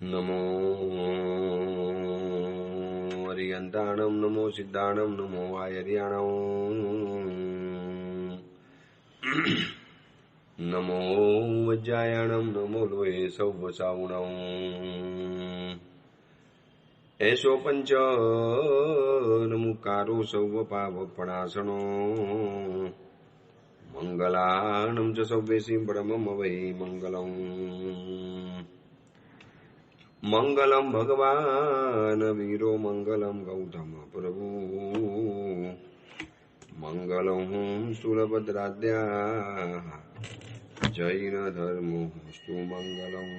नमो हरियन्ताणं नमो सिद्धाणं नमो आयर्याणं नमो वज्रायणं नमो लोहे सौवसावणं ऐसो पंच नमुकारो सौवपावपणासनो मंगलानं च सौवेशी परमं वै मंगलम् मंगलम भगवान वीरो मंगलम गौतम प्रभु मंगलम सुलभद्राद्या जैन धर्मोस्तु मंगलम।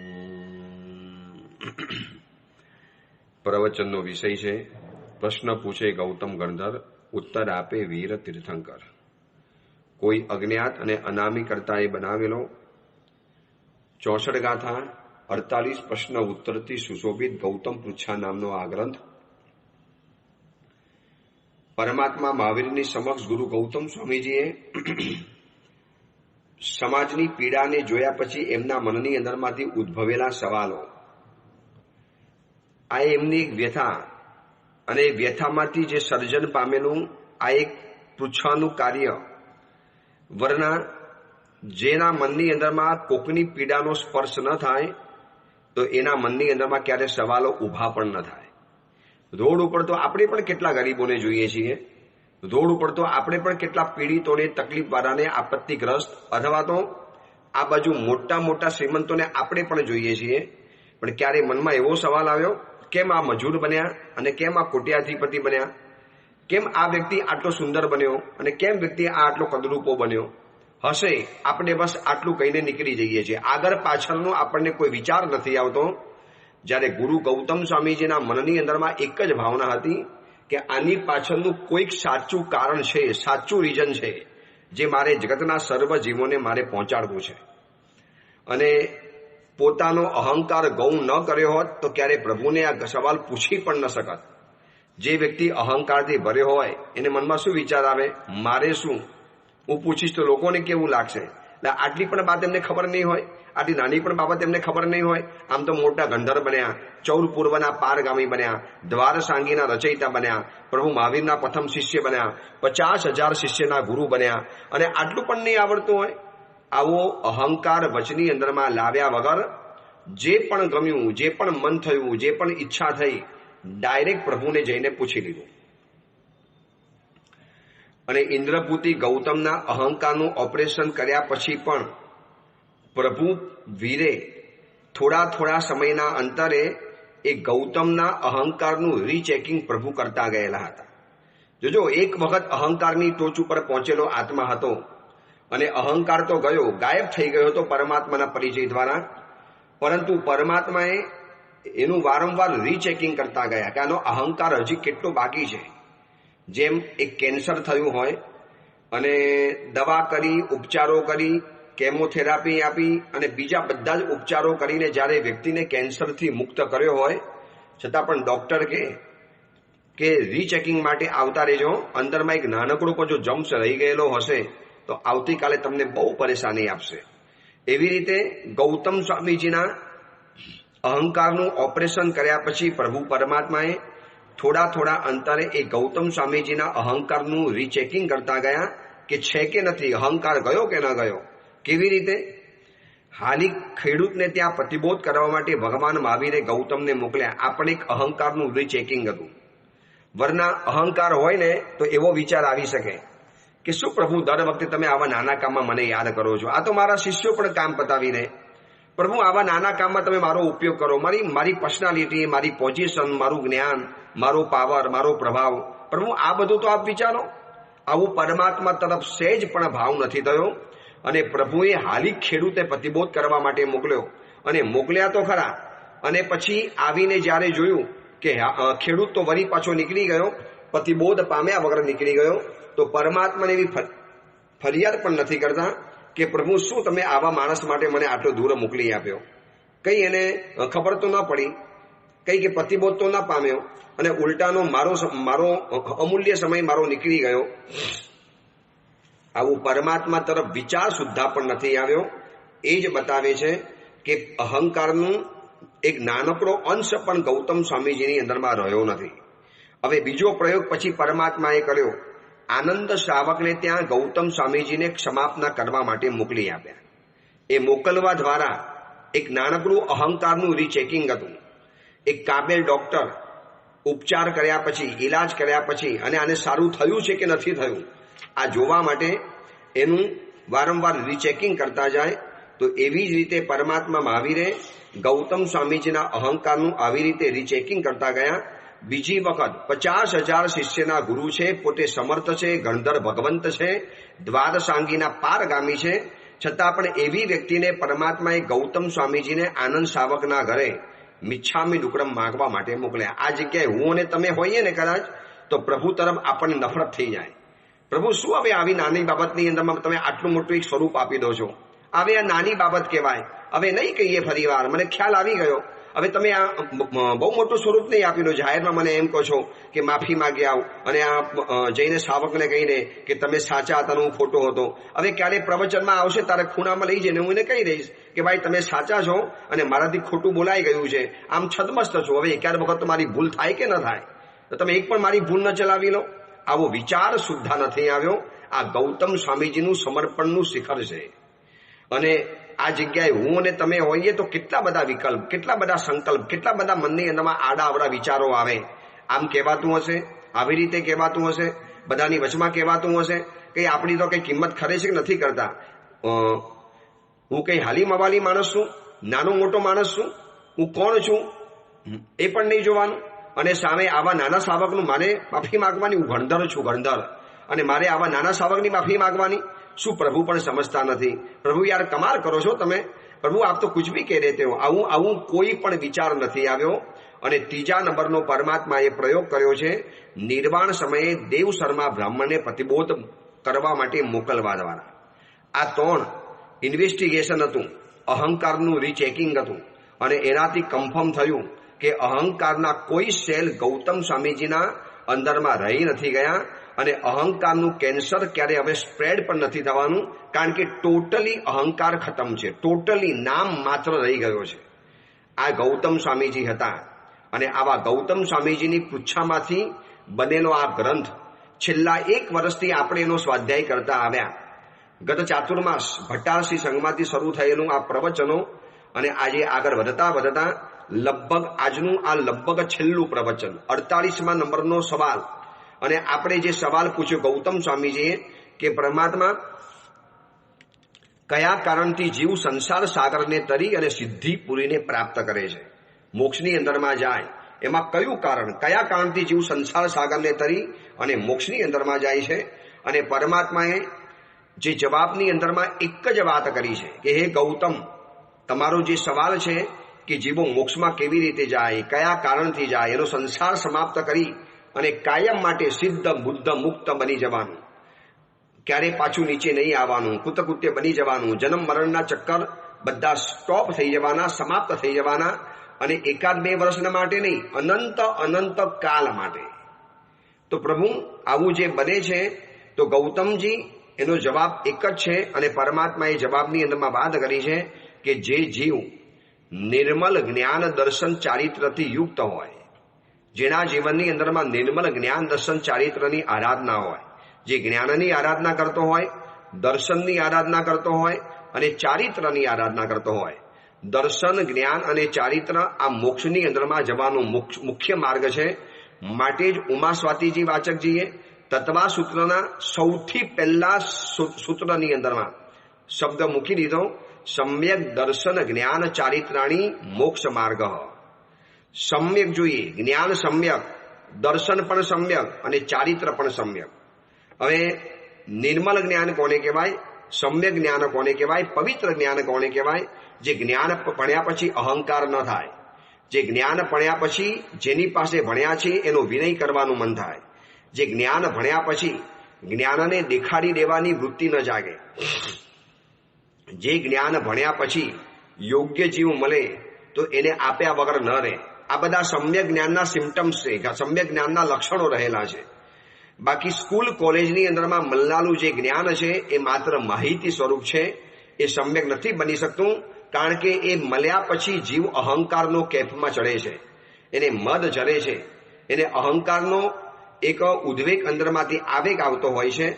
प्रवचनનો વિષય છે પ્રશ્ન પૂછે ગૌતમ ગણધર, ઉત્તર આપે વીર તીર્થંકર. કોઈ અજ્ઞાત અને અનામી કરતાએ બનાવેલો 64 ગાથા 48 પ્રશ્ન ઉત્તરથી સુશોભિત ગૌતમ પૃચ્છા નામનો આ ગ્રંથ પરમાત્મા મહાવીરની સમક્ષ ગુરુ ગૌતમ સ્વામીજીએ સમાજની પીડાને જોયા પછી એમના મનની અંદરમાંથી ઉદ્ભવેલા સવાલો, આ એમની એક વ્યથા અને વ્યથામાંથી જે સર્જન પામેલું આ એક પૃચ્છાનું કાર્ય, વરના જેના મનની અંદરમાં કોકની પીડાનો સ્પર્શ ન થાય તો એના મનની અંદરમાં ક્યારે સવાલો ઊભા પણ ન થાય. રોડ ઉપર તો આપણે પણ કેટલા ગરીબોને જોઈએ છીએ, રોડ ઉપર તો આપણે પણ કેટલા પીડિતોને, તકલીફવાળાને, આપત્તિગ્રસ્ત અથવા તો આ બાજુ મોટા મોટા શ્રીમંતોને આપણે પણ જોઈએ છીએ. પણ ક્યારે મનમાં એવો સવાલ આવ્યો, કેમ આ મજૂર બન્યા અને કેમ આ કોટ્યાધિપતિ બન્યા? કેમ આ વ્યક્તિ આટલો સુંદર બન્યો અને કેમ વ્યક્તિ આ આટલો કદરૂપો બન્યો? હશે આપણે બસ આટલું કહીને નીકળી જઈએ છીએ, આગળ પાછળનો આપણને કોઈ વિચાર નથી આવતો. જ્યારે ગુરુ ગૌતમ સ્વામીજીના મનની અંદરમાં એક જ ભાવના હતી કે આની પાછળનું કોઈક સાચું કારણ છે, સાચું રીઝન છે જે મારે જગતના સર્વ જીવોને મારે પહોંચાડવું છે. અને પોતાનો અહંકાર ગૌણ ન કર્યો હોત તો ક્યારે પ્રભુને આ સવાલ પૂછી પણ ન શકત. જે વ્યક્તિ અહંકારથી ભર્યો હોય એને મનમાં શું વિચાર આવે, મારે શું, હું પૂછીશ તો લોકોને કેવું લાગશે? એટલે આટલી પણ વાત એમને ખબર નહીં હોય, આટલી નાની પણ બાબત એમને ખબર નહીં હોય. આમ તો મોટા ગંધર બન્યા, ચૌર પૂર્વના પારગામી બન્યા, દ્વાર સાંગીના રચયિતા બન્યા, પ્રભુ મહાવીરના પ્રથમ શિષ્ય બન્યા, 50,000 શિષ્યના ગુરુ બન્યા, અને આટલું પણ નહીં આવડતું હોય. આવો અહંકાર વચની અંદરમાં લાવ્યા વગર જે પણ ગમ્યું, જે પણ મન થયું, જે પણ ઈચ્છા થઈ, ડાયરેક્ટ પ્રભુને જઈને પૂછી લીધું. અને ઇન્દ્રપુતિ ગૌતમના અહંકારનું ઓપરેશન કર્યા પછી પણ પ્રભુ વીરે થોડા સમયના અંતરે એ ગૌતમના અહંકારનું રીચેકિંગ પ્રભુ કરતા ગયેલા હતા. જોજો, એક વખત અહંકારની ટોચ ઉપર પહોંચેલો આત્મા હતો અને અહંકાર તો ગયો, ગાયબ થઈ ગયો હતો પરમાત્માના પરિચય દ્વારા, પરંતુ પરમાત્માએ એનું વારંવાર રીચેકિંગ કરતા ગયા કે આનો અહંકાર હજી કેટલો બાકી છે. જેમ એક કેન્સર થયું હોય અને દવા કરી, ઉપચારો કરી, કેમોથેરાપી આપી અને બીજા બધા જ ઉપચારો કરીને જ્યારે વ્યક્તિને કેન્સરથી મુક્ત કર્યો હોય, છતાં પણ ડોક્ટર કે રીચેકિંગ માટે આવતા રહેજો, અંદરમાં એક નાનકડો પણ જો જમ્સ રહી ગયેલો હશે તો આવતીકાલે તમને બહુ પરેશાની આપશે. એવી રીતે ગૌતમ સ્વામીજીના અહંકારનું ઓપરેશન કર્યા પછી પ્રભુ પરમાત્માએ થોડા અંતરે એ ગૌતમ સ્વામીજીના અહંકારનું રીચેકિંગ કરતા ગયા કે છે કે નથી, અહંકાર ગયો કે ન ગયો. કેવી રીતે? હાલી ખેડૂતને ત્યાં પ્રતિબોધ કરવા માટે ભગવાન મહાવીરે ગૌતમને મોકલ્યા. આ પણ એક અહંકારનું રીચેકિંગ હતું. વરના અહંકાર હોય ને તો એવો વિચાર આવી શકે કે શું પ્રભુ દર વખતે તમે આવા નાના કામમાં મને યાદ કરો છો? આ તો મારા શિષ્યો પણ કામ પતાવી દે. પ્રભુ આવા નાના કામમાં તમે મારો ઉપયોગ કરો, મારી પર્સનાલિટી, મારી પોઝિશન, મારું જ્ઞાન, મારો પાવર, મારો પ્રભાવ. પ્રભુ આ બધું તો આપ વિચારો. આવું પરમાત્મા તરફ સહેજ પણ ભાવ નથી થયો. અને પ્રભુએ હાલી ખેડૂતે પ્રતિબોધ કરવા માટે મોકલ્યો અને મોકલ્યા તો ખરા. અને પછી આવીને જ્યારે જોયું કે ખેડૂત તો વળી પાછો નીકળી ગયો, પ્રતિબોધ પામ્યા વગર નીકળી ગયો, તો પરમાત્માને એવી ફરિયાદ પણ નથી કરતા કે પ્રભુ શું તમે આવા માણસ માટે મને આટલો દૂર મોકલી આપ્યો? કઈ એને ખબર તો ન પડી, કઈ કે પ્રતિબોધ તો ન પામ્યો અને ઉલટાનો મારો અમૂલ્ય સમય મારો નીકળી ગયો. આવું પરમાત્મા તરફ વિચાર સુદ્ધા પણ નથી આવ્યો. એ જ બતાવે છે કે અહંકારનું એક નાનકડો અંશ પણ ગૌતમ સ્વામીજીની અંદરમાં રહ્યો નથી. હવે બીજો પ્રયોગ પછી પરમાત્માએ કર્યો. આનંદ શ્રાવકને ત્યાં ગૌતમ સ્વામીજીને ક્ષમાપના કરવા માટે મોકલી આપ્યા. એ મોકલવા દ્વારા એક નાનકડું અહંકારનું રીચેકિંગ હતું. એક કાબેલ ડોક્ટર ઉપચાર કર્યા પછી, ઈલાજ કર્યા પછી અને આને સારું થયું છે કે નથી થયું આ જોવા માટે એનું વારંવાર રીચેકિંગ કરતા જાય. તો એવી જ રીતે પરમાત્મા મહાવીરે ગૌતમ સ્વામીજીના અહંકારનું આવી રીતે રીચેકિંગ કરતા ગયા. બીજી વખત 50,000 શિષ્યના ગુરુ છે, પોતે સમર્થ છે, ગણધર ભગવંત છે, દ્વાદશાંગીના પારગામી છે, છતાં પણ એવી વ્યક્તિને પરમાત્માએ ગૌતમ સ્વામીજીને આનંદ સાવકના ઘરે મિચ્છામી દુક્કડમ માંગવા માટે મોકલ્યા. આ જગ્યાએ હું અને તમે હોઈએ ને કદાચ તો પ્રભુ તરફ આપણને નફરત થઈ જાય. પ્રભુ શું હવે આવી નાની બાબતની અંદરમાં તમે આટલું મોટું એક સ્વરૂપ આપી દો છો? હવે આ નાની બાબત કહેવાય, હવે નહીં કહીએ ફરી વાર, મને ખ્યાલ આવી ગયો. હવે તમે આ બહુ મોટું સ્વરૂપ નહીં આપી દો. જાહેરમાં મને એમ કહો છો કે માફી માંગી આવ અને આ જઈને સાવકને કહીને કે તમે સાચા હતા, હું ખોટો હતો. હવે ક્યારે પ્રવચનમાં આવશે તારે ખૂણામાં લઈ જઈને હું એને કહી દઈશ કે ભાઈ તમે સાચા છો અને મારાથી ખોટું બોલાઈ ગયું છે, આમ છદમસ્ત છો. હવે એકાદ વખત તો મારી ભૂલ થાય કે ન થાય, તો તમે એક પણ મારી ભૂલ ન ચલાવી લો. આવો વિચાર સુદ્ધા નથી આવ્યો. આ ગૌતમ સ્વામીજીનું સમર્પણનું શિખર છે. અને આ જગ્યાએ હું અને તમે હોઈએ તો કેટલા બધા વિકલ્પ, કેટલા બધા સંકલ્પ, કેટલા બધા મનની અંદરમાં આડા અવડા વિચારો આવે. આમ કહેવાતું હશે, આવી રીતે કહેવાતું હશે, બધાની વચમાં કહેવાતું હશે કે આપણી તો કઈ કિંમત ખરે છે કે નથી કરતા. હું કઈ હાલી મવાલી માણસ છું, નાનો મોટો માણસ છું, હું કોણ છું એ પણ નહીં જોવાનું. અને સામે આવા નાના સાવકનું મારે માફી માંગવાની? હું ગણધર છું, ગણધર, અને મારે આવા નાના સાવકની માફી માંગવાની? શું પ્રભુ પણ સમજતા નથી? પ્રભુ યાર કમાલ કરો છો તમે, પ્રભુ આપ તો કુછ ભી કહે દેતે હો. આવું કોઈ પણ વિચાર નથી આવ્યો. અને ત્રીજા નંબરનો પરમાત્માએ પ્રયોગ કર્યો છે નિર્વાણ સમયે દેવ શર્મા બ્રાહ્મણને પ્રતિબોધ કરવા માટે મોકલવા દ્વારા. આ 3 ઇન્વેસ્ટિગેશન હતું, અહંકારનું રીચેકિંગ હતું. અને એનાથી કન્ફર્મ થયું કે અહંકારના કોઈ સેલ ગૌતમ સ્વામીજીના અંદરમાં રહી નથી ગયા. અને અહંકારનું કેન્સર ક્યારે હવે સ્પ્રેડ પણ નથી થવાનું, કારણ કે ટોટલી અહંકાર ખતમ છે, ટોટલી નામ માત્ર રહી ગયો છે. આ ગૌતમ સ્વામીજી હતા. અને આવા ગૌતમ સ્વામીજીની પૃચ્છામાંથી બનેલો આ ગ્રંથ છેલ્લા 1 વર્ષથી આપણે એનો સ્વાધ્યાય કરતા આવ્યા. ગત ચાતુર્માસ ભટ્ટારસી સંઘમાંથી શરૂ થયેલું આ પ્રવચનો અને આજે આગળ વધતા વધતા લગભગ છેલ્લું પ્રવચન, 48મા નંબરનો સવાલ. અને આપણે જે સવાલ પૂછ્યો ગૌતમ સ્વામીજીએ કે પરમાત્મા કયા કારણથી જીવ સંસાર સાગરને તરી અને સિદ્ધિ પૂરીને પ્રાપ્ત કરે છે, મોક્ષની અંદરમાં જાય, એમાં કયું કારણ, કયા કારણથી જીવ સંસાર સાગરને તરી અને મોક્ષની અંદરમાં જાય છે? અને પરમાત્માએ જે જવાબની અંદરમાં એક જ વાત કરી છે કે હે ગૌતમ, તમારો જે સવાલ છે કે જીવો મોક્ષમાં કેવી રીતે જાય, કયા કારણથી જાય, એનો સંસાર સમાપ્ત કરી અને કાયમ માટે સિદ્ધ બુદ્ધ મુક્ત બની જવાનું, ક્યારે પાછું નીચે નહીં આવવાનું, કૃતકૃત્ય બની જવાનું, જન્મ મરણના ચક્કર બધા સ્ટોપ થઈ જવાના, સમાપ્ત થઈ જવાના. અને 1-2 વર્ષના માટે નહીં, અનંત કાલ માટે. તો પ્રભુ આવું જે બને છે તો ગૌતમજી એનો જવાબ એક જ છે. અને પરમાત્માએ જવાબની અંદરમાં વાત કરી છે કે જે જીવ નિર્મલ જ્ઞાન દર્શન ચારિત્રથી યુક્ત હોય, જેના જીવનની અંદરમાં નિર્મલ જ્ઞાન દર્શન ચારિત્રની આરાધના હોય, જે જ્ઞાનની આરાધના કરતો હોય, દર્શનની આરાધના કરતો હોય અને ચારિત્રની આરાધના કરતો હોય. દર્શન, જ્ઞાન અને ચારિત્ર આ મોક્ષની અંદરમાં જવાનો મુખ્ય માર્ગ છે. માટે જ ઉમા સ્વાતિજી વાચકજીએ તત્વા સૂત્રના સૌથી પહેલા સૂત્રની અંદરમાં શબ્દ મૂકી દીધો, સમ્યક દર્શન જ્ઞાન ચારિત્રાણી મોક્ષ માર્ગ. સમ્યક જોઈએ, જ્ઞાન સમ્યક, દર્શન પણ સમ્યક અને ચારિત્ર પણ સમ્યક. હવે નિર્મલ જ્ઞાન કોને કહેવાય, સમ્યક જ્ઞાન કોને કહેવાય, પવિત્ર જ્ઞાન કોને કહેવાય? જે જ્ઞાન ભણ્યા પછી અહંકાર ન થાય, જે જ્ઞાન ભણ્યા પછી જેની પાસે ભણ્યા છે એનો વિનય કરવાનું મન થાય, જે જ્ઞાન ભણ્યા પછી જ્ઞાનને દેખાડી દેવાની વૃત્તિ ન જાગે, જે જ્ઞાન ભણ્યા પછી યોગ્ય જીવ મળે તો એને આપ્યા વગર ન રહે. આ બધા સમ્યક જ્ઞાનના સિમ્ટમ્સ છે, સમ્યક જ્ઞાનના લક્ષણો રહેલા છે. બાકી સ્કૂલ કોલેજની અંદરમાં મળનારું જે જ્ઞાન છે એ માત્ર માહિતી સ્વરૂપ છે, એ સમ્યક નથી બની શકતું. કારણ કે એ મળ્યા પછી જીવ અહંકારનો કેફમાં ચડે છે, એને મદ ચડે છે, એને અહંકારનો એક ઉદ્વેગ અંદરમાંથી આવેગ આવતો હોય છે.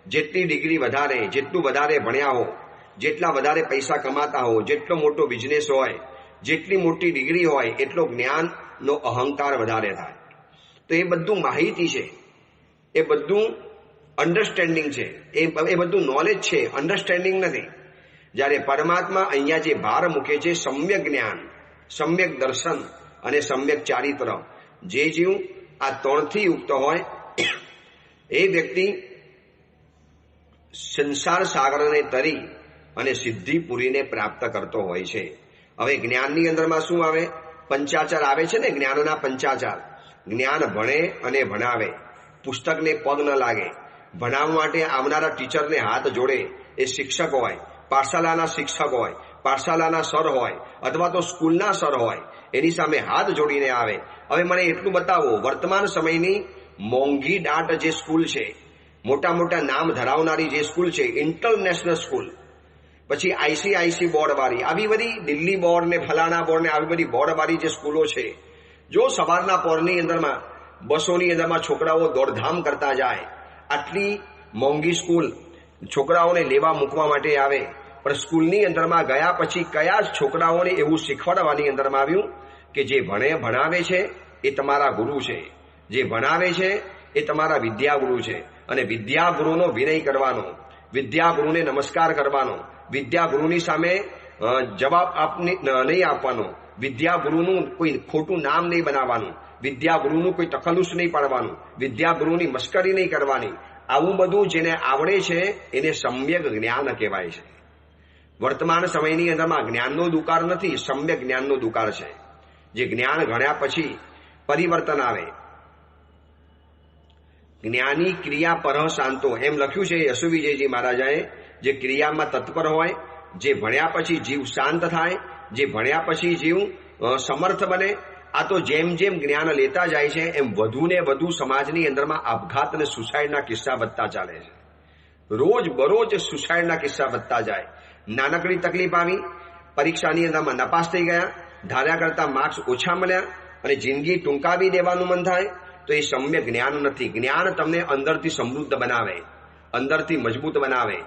જેટલી ડિગ્રી વધારે, જેટલું વધારે ભણ્યા હો, જેટલા વધારે પૈસા કમાતા હો, જેટલો મોટો બિઝનેસ હોય, જેટલી મોટી ડિગ્રી હોય, એટલો જ્ઞાનનો અહંકાર વધારે થાય. તો એ બધું માહિતી છે, એ બધું અન્ડરસ્ટેન્ડિંગ છે, એ બધું નોલેજ છે, અન્ડરસ્ટેન્ડિંગ નથી. જ્યારે પરમાત્મા અહીંયા જે ભાર મૂકે છે સમ્યક જ્ઞાન, સમ્યક દર્શન અને સમ્યક ચારિત્ર, જે જીવ આ ત્રણથી યુક્ત હોય એ વ્યક્તિ સંસાર સાગરને તરી અને સિદ્ધિ પૂરીને પ્રાપ્ત કરતો હોય છે. હવે જ્ઞાનની અંદરમાં શું આવે? પંચાચાર આવે છે ને, જ્ઞાનના પંચાચાર. જ્ઞાન ભણે અને ભણાવે, પુસ્તકને પગ ન લાગે, ભણાવવા માટે આવનારા ટીચરને હાથ જોડે. એ શિક્ષક હોય, પાઠશાલાના શિક્ષક હોય, પાઠશાલાના સર હોય, અથવા તો સ્કૂલના સર હોય, એની સામે હાથ જોડીને આવે. હવે મને એટલું બતાવો, વર્તમાન સમયની મોંઘી દાટ જે સ્કૂલ છે, મોટા મોટા નામ ધરાવનારી જે સ્કૂલ છે, ઇન્ટરનેશનલ સ્કૂલ, પછી આઈસીઆઈસી બોર્ડ વાળી, આવી બધી દિલ્હી બોર્ડ ને ફલાણા બોર્ડ ને આવી બધી બોર્ડ વાળી જે સ્કૂલો છે, જો સવારના પોરની અંદરમાં બસોની અંદરમાં છોકરાઓ દોડધામ કરતા જાય, આટલી મોંઘી સ્કૂલ છોકરાઓને લેવા મૂકવા માટે આવે, પણ સ્કૂલની અંદરમાં ગયા પછી કયા જ છોકરાઓને એવું શીખવાડવાની અંદરમાં આવ્યું કે જે ભણાવે છે એ તમારા ગુરુ છે, જે ભણાવે છે એ તમારા વિદ્યાગુરુ છે, અને વિદ્યાગુરુનો વિનય કરવાનો, વિદ્યાગુરુને નમસ્કાર કરવાનો, વિદ્યાગુરુની સામે જવાબ નહીં આપવાનો, વિદ્યાગુરુનું કોઈ ખોટું નામ નહીં બનાવવાનું, વિદ્યાગુરુનું કોઈ તખલ્લુસ નહીં પાડવાનું, વિદ્યાગુરુની મસ્કરી નહીં કરવાની. આવું બધું જેને આવડે છે એને સમ્યક જ્ઞાન કહેવાય છે. વર્તમાન સમયની અંદરમાં જ્ઞાનનો દુકાર નથી, સમ્યક જ્ઞાનનો દુકાર છે. જે જ્ઞાન ગણ્યા પછી પરિવર્તન આવે. જ્ઞાની ક્રિયા પરઃ શાંતો, એમ લખ્યું છે યશુ વિજયજી મહારાજાએ. જે ક્રિયામાં તત્પર હોય, જે ભણ્યા પછી જીવ શાંત થાય, જે ભણ્યા પછી જીવ સમર્થ બને. આ તો જેમ જેમ જ્ઞાન લેતા જાય છે એમ વધુ ને વધુ સમાજની અંદરમાં આપઘાત અને સુસાઇડના કિસ્સા વધતા ચાલે છે. રોજ બરોજ સુસાઇડના કિસ્સા વધતા જાય. નાનકડી તકલીફ આવી, પરીક્ષાની અંદરમાં નપાસ થઈ ગયા, ધાર્યા કરતા માર્ક્સ ઓછા મળ્યા અને જિંદગી ટૂંકાવી દેવાનું મન થાય, તો એ સમ્યક જ્ઞાન નથી. જ્ઞાન તમને અંદરથી સમૃદ્ધ બનાવે, અંદરથી મજબૂત બનાવે,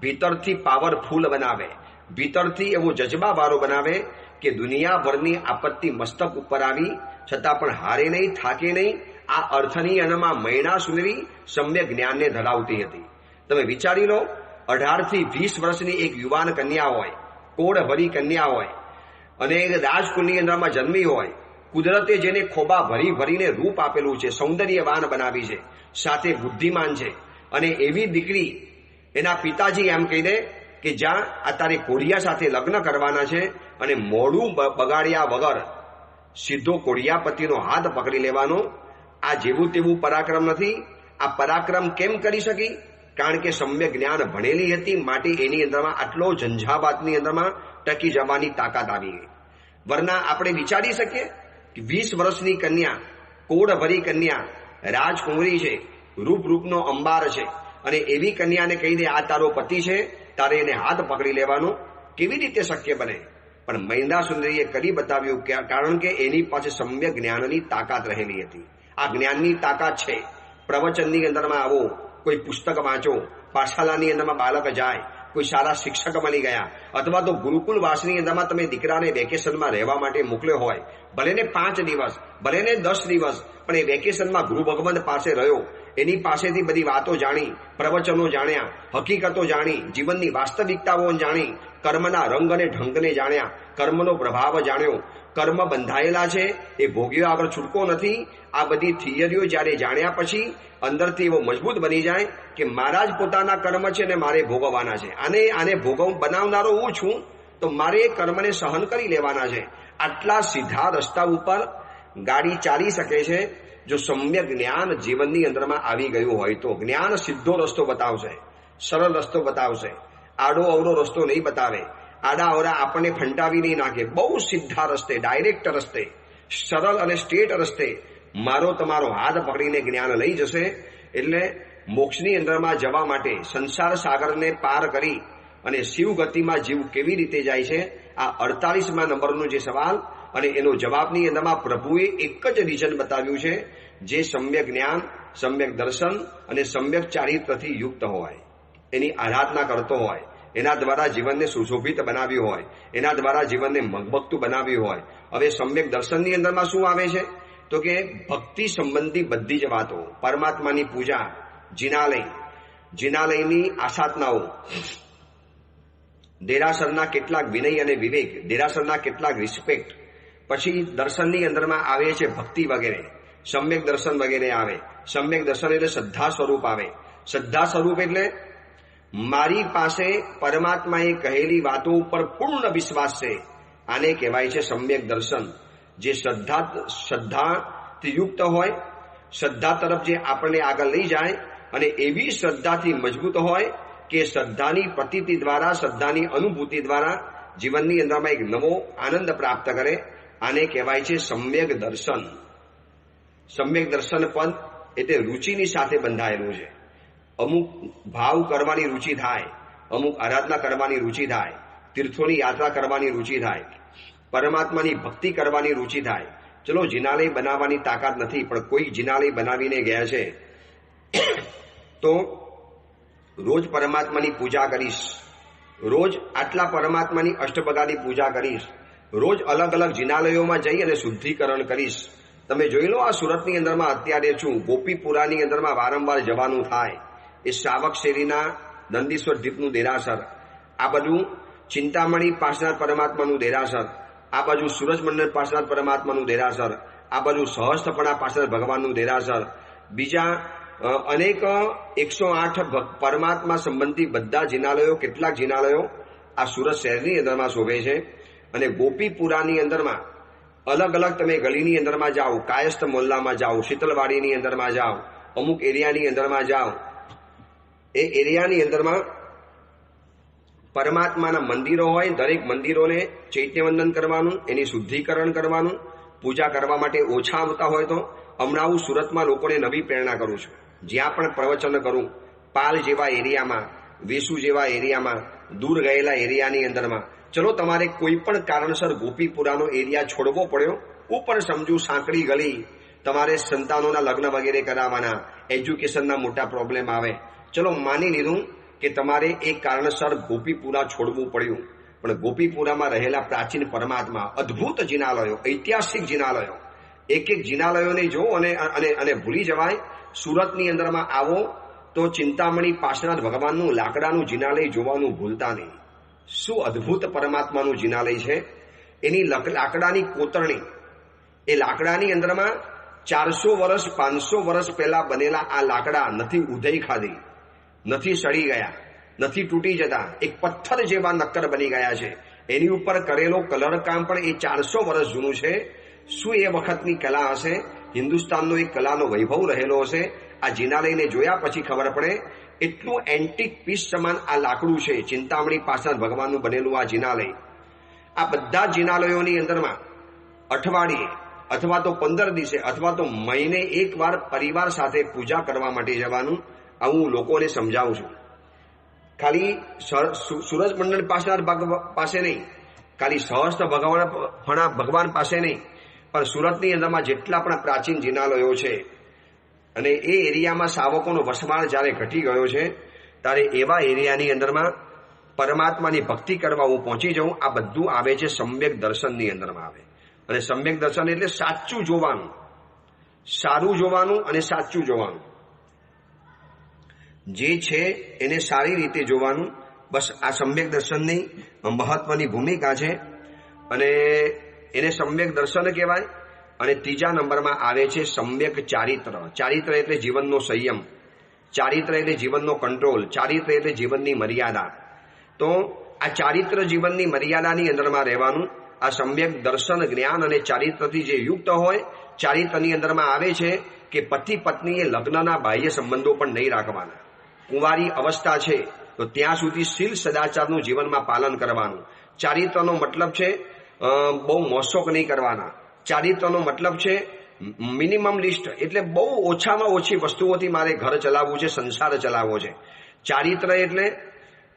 ભીતરથી પાવરફુલ બનાવે, ભીતરથી એવો જજબાવાળો બનાવે કે દુનિયાભરની આપત્તિ મસ્તક ઉપર આવી છતાં પણ હારે નહીં, થાકે નહીં. આ અર્થની અનમાં મૈણા સુંદરી સમ્યક જ્ઞાનને ધરાવતી હતી. તમે વિચારી લો, 18 થી 20 વર્ષની એક યુવાન કન્યા હોય, કોડ ભરી કન્યા હોય, અને રાજકુળની અંદરમાં જન્મી હોય, કુદરતે જેને ખોબા ભરી ભરીને રૂપ આપેલું છે, સૌંદર્યવાન બનાવી છે, સાથે બુદ્ધિમાન છે, અને એવી દીકરી એના પિતાજી એમ કહી દે કે જ્યાં આ તારે કોડિયા સાથે લગ્ન કરવાના છે, અને મોડું બગાડ્યા વગર સીધો કોડિયાપતિનો હાથ પકડી લેવાનો. આ જેવું તેવું પરાક્રમ નથી. આ પરાક્રમ કેમ કરી શકી? કારણ કે સમ્યક જ્ઞાન ભણેલી હતી, માટે એની અંદરમાં આટલો ઝંઝાવાતની અંદરમાં ટકી જવાની તાકાત આવી ગઈ. વરના આપણે વિચારી શકીએ કે 20 વર્ષની કન્યા, કોડ ભરી કન્યા, રાજકુંવરી છે, રૂપનો અંબાર છે, અને એવી કન્યાને કહી દે આ તારો પતિ છે, તારે એને હાથ પકડી લેવાનો. કેવી રીતે શક્ય બને? પણ મૈના સુંદરીએ કરી બતાવ્યું, કારણ કે એની પાસે સમ્યક જ્ઞાનની તાકાત રહેલી હતી. આ જ્ઞાનની તાકાત છે. પ્રવચનની અંદરમાં આવો, કોઈ પુસ્તક વાંચો, પાઠશાલાની અંદરમાં બાળક જાય, કોઈ સારા શિક્ષક બની ગયા, અથવા તો ગુરુકુલ વાસની અંદરમાં તમે દીકરાને વેકેશનમાં રહેવા માટે મોકલ્યો હોય, ભલે ને 5 દિવસ, ભલે ને 10 દિવસ, પણ એ વેકેશનમાં ગુરુ ભગવંત પાસે રહ્યો, એની પાસેથી બધી વાતો જાણી, પ્રવચનો જાણ્યા, હકીકતો જાણી, જીવનની વાસ્તવિકતાઓ જાણી, કર્મના રંગ અને ઢંગને જાણ્યા, કર્મનો પ્રભાવ જાણ્યો. કર્મ બંધાયેલા છે, એ ભોગ્યો આગળ છૂટકો નથી. આ બધી થિયરીઓ જ્યારે જાણ્યા પછી અંદરથી એવો મજબૂત બની જાય કે મારા જ પોતાના કર્મ છે ને મારે ભોગવવાના છે, આને બનાવનારો હું છું, તો મારે એ કર્મને સહન કરી લેવાના છે. આટલા સીધા રસ્તા ઉપર ગાડી ચાલી શકે છે જો સમ્યક જ્ઞાન જીવનની અંદરમાં આવી ગયું હોય તો. જ્ઞાન સીધો રસ્તો બતાવશે, સરળ રસ્તો બતાવશે, આડો અવળો રસ્તો નહીં બતાવે. આડા અવળા આપણને ફંટાવી નહીં નાખે. બહુ સીધા રસ્તે, ડાયરેક્ટ રસ્તે, સરળ અને સ્ટ્રેટ રસ્તે મારો તમારો હાથ પકડીને જ્ઞાન લઈ જશે. એટલે મોક્ષની અંદરમાં જવા માટે, સંસાર સાગરને પાર કરી અને શિવ ગતિમાં જીવ કેવી રીતે જાય છે, આ 48મા નંબરનો જે સવાલ અને એનો જવાબની અંદરમાં પ્રભુએ એક જ રીઝન બતાવ્યું છે, જે સમ્યક જ્ઞાન, સમ્યક દર્શન અને સમ્યક ચારિત્રથી યુક્ત હોય, એની આરાધના કરતો હોય, એના દ્વારા જીવનને સુશોભિત બનાવ્યું હોય, એના દ્વારા જીવનને મગભગતું બનાવ્યું હોય. હવે સમ્યક દર્શનની અંદરમાં શું આવે છે, તો કે ભક્તિ સંબંધી બધી જ વાતો, પરમાત્માની પૂજા, જિનાલયની આસાધનાઓ, દેરાસરના કેટલાક વિનય અને વિવેક, દેરાસરના કેટલાક રિસ્પેક્ટ, પછી દર્શનની અંદરમાં આવે છે ભક્તિ વગેરે, સમ્યક દર્શન વગેરે આવે. સમ્યક દર્શન એટલે શ્રદ્ધા સ્વરૂપ આવે. શ્રદ્ધા સ્વરૂપ એટલે મારી પાસે પરમાત્માએ કહેલી વાતો ઉપર પૂર્ણ વિશ્વાસ છે, આને કહેવાય છે સમ્યક દર્શન. જે શ્રદ્ધાથી યુક્ત હોય, શ્રદ્ધા તરફ જે આપણને આગળ લઈ જાય અને એવી શ્રદ્ધાથી મજબૂત હોય કે શ્રદ્ધાની પ્રતીતિ દ્વારા, શ્રદ્ધાની અનુભૂતિ દ્વારા જીવનની અંદરમાં એક નવો આનંદ પ્રાપ્ત કરે, આને કહેવાય છે સમ્યક દર્શન. સમ્યક દર્શન પદ એટલે રુચિની સાથે બંધાયેલું છે. અમુક ભાવ કરવાની રુચિ થાય, અમુક આરાધના કરવાની રુચિ થાય, તીર્થોની યાત્રા કરવાની રુચિ થાય, પરમાત્માની ભક્તિ કરવાની રુચિ થાય. ચલો જિનાલય બનાવવાની તાકાત નથી, પણ કોઈ જિનાલય બનાવીને ગયા છે તો રોજ પરમાત્માની પૂજા કરીશ, રોજ આટલા પરમાત્માની અષ્ટભગાની પૂજા કરીશ, રોજ અલગ અલગ જિનાલયોમાં જઈ અને શુદ્ધિકરણ કરીશ. તમે જોઈ લો, આ સુરતની અંદરમાં અત્યારે છું, ગોપીપુરાની અંદરમાં વારંવાર જવાનું થાય. એ શ્રાવક શેરીના નંદીશ્વર દીપનું દેરાસર, આ બધું ચિંતામણી પાર્શ્વનાથ પરમાત્માનું દેરાસર, આ બાજુ સૂરજમંડળ પાર્શ્વનાથ પરમાત્માનું દેરાસર, આ બાજુ સહસ્ત્રપણા પાર્શ્વનાથ ભગવાનનું દેરાસર, બીજા અનેક 108 પરમાત્મા સંબંધી બધા જિનાલયો, કેટલાક જિનાલયો આ સુરત શહેરની અંદરમાં શોભે છે. અને ગોપીપુરાની અંદરમાં અલગ અલગ તમે ગલીની અંદરમાં જાઓ, કાયસ્થ મોહલ્લામાં જાઓ, શીતલવાડીની અંદરમાં જાઓ, અમુક એરિયાની અંદરમાં જાઓ, એ એરિયાની અંદરમાં પરમાત્માના મંદિરો હોય, દરેક મંદિરોને ચૈત્યવંદન કરવાનું, એની શુદ્ધિકરણ કરવાનું. પૂજા કરવા માટે ઓછા આવતા હોય તો હમણાં હું સુરતમાં લોકોને નવી પ્રેરણા કરું છું. જ્યાં પણ પ્રવચન કરું, પાલ જેવા એરિયામાં, વેસુ જેવા એરિયામાં, દૂર ગયેલા એરિયાની અંદરમાં, ચલો તમારે કોઈ પણ કારણસર ગોપીપુરાનો એરિયા છોડવો પડ્યો, હું પણ સમજુ, સાંકડી ગલી, તમારે સંતાનોના લગ્ન વગેરે કરાવવાના, એજ્યુકેશનના મોટા પ્રોબ્લેમ આવે, ચલો માની લીધું કે તમારે એક કારણસર ગોપીપુરા છોડવું પડ્યું, પણ ગોપીપુરામાં રહેલા પ્રાચીન પરમાત્મા, અદ્ભુત જિનાલયો, ઐતિહાસિક જિનાલયો, એક એક જિનાલયોને જો અને ભૂલી જવાય. સુરતની અંદરમાં આવો તો ચિંતામણી પાર્શ્વનાથ ભગવાનનું લાકડાનું જિનાલય જોવાનું ભૂલતા નહીં. શું અદ્ભુત પરમાત્માનું જિનાલય છે. એની લાકડાની કોતરણી, એ લાકડાની અંદરમાં 400 વર્ષ 500 વર્ષ પહેલા બનેલા આ લાકડા નથી ઉધઈ ખાધી, નથી સડી ગયા, નથી તૂટી જતા, એક પથ્થર જેવા નક્કર બની ગયા છે. એની ઉપર કરેલો કલર કામ પણ એ 400 વર્ષ જૂનું છે. શું એ વખતની કલા હશે? હિન્દુસ્તાનનો એક કલાનો વૈભવ રહેલો હશે. આ જિનાલયને જોયા પછી ખબર પડે એટલું એન્ટિક પીસ સમાન આ લાકડું છે. ચિંતામણી પાર્શ્વનાથ ભગવાનનું બનેલું આ જિનાલય. આ બધા જિનાલયોની અંદરમાં અઠવાડિયે અથવા તો 15 દિવસે અથવા તો મહિને એકવાર પરિવાર સાથે પૂજા કરવા માટે જવાનું. આ હું લોકોને સમજાવું છું. ખાલી સૂરજ મંડળ પાસે નહીં, ખાલી સહસ્ત્ર ભગવાન પાસે નહીં, પણ સુરતની અંદરમાં જેટલા પણ પ્રાચીન જિનાલયો છે અને એ એરિયામાં સાવકોનો વસવાટ જ્યારે ઘટી ગયો છે, ત્યારે એવા એરિયાની અંદરમાં પરમાત્માની ભક્તિ કરવા હું પહોંચી જાઉં. આ બધું આવે છે સમ્યક દર્શનની અંદરમાં આવે. અને સમ્યક દર્શન એટલે સાચું જોવાનું, સારું જોવાનું અને સાચું જોવાનું, જે છે એને સારી રીતે જોવાનું. બસ આ સમ્યક દર્શનની મહત્વની ભૂમિકા છે અને એને સમ્યક દર્શન કહેવાય. અને ત્રીજા નંબરમાં આવે છે સમ્યક ચારિત્ર. ચારિત્ર એટલે જીવનનો સંયમ, ચારિત્ર એટલે જીવનનો કંટ્રોલ, ચારિત્ર એટલે જીવનની મર્યાદા. તો આ ચારિત્ર જીવનની મર્યાદાની અંદરમાં રહેવાનું. આ સમ્યક દર્શન, જ્ઞાન અને ચારિત્રથી જે યુક્ત હોય, ચારિત્રની અંદરમાં આવે છે કે પતિ પત્નીએ લગ્નના બાહ્ય સંબંધો પણ નહીં રાખવાના. કુંવારી અવસ્થા છે તો ત્યાં સુધી શીલ સદાચારનું જીવનમાં પાલન કરવાનું. ચારિત્રનો મતલબ છે બહુ મોશોક નહીં કરવાના. ચારિત્રનો મતલબ છે મિનિમમ લિસ્ટ, એટલે બહુ ઓછામાં ઓછી વસ્તુઓથી મારે ઘર ચલાવવું છે, સંસાર ચલાવવો છે. ચારિત્ર એટલે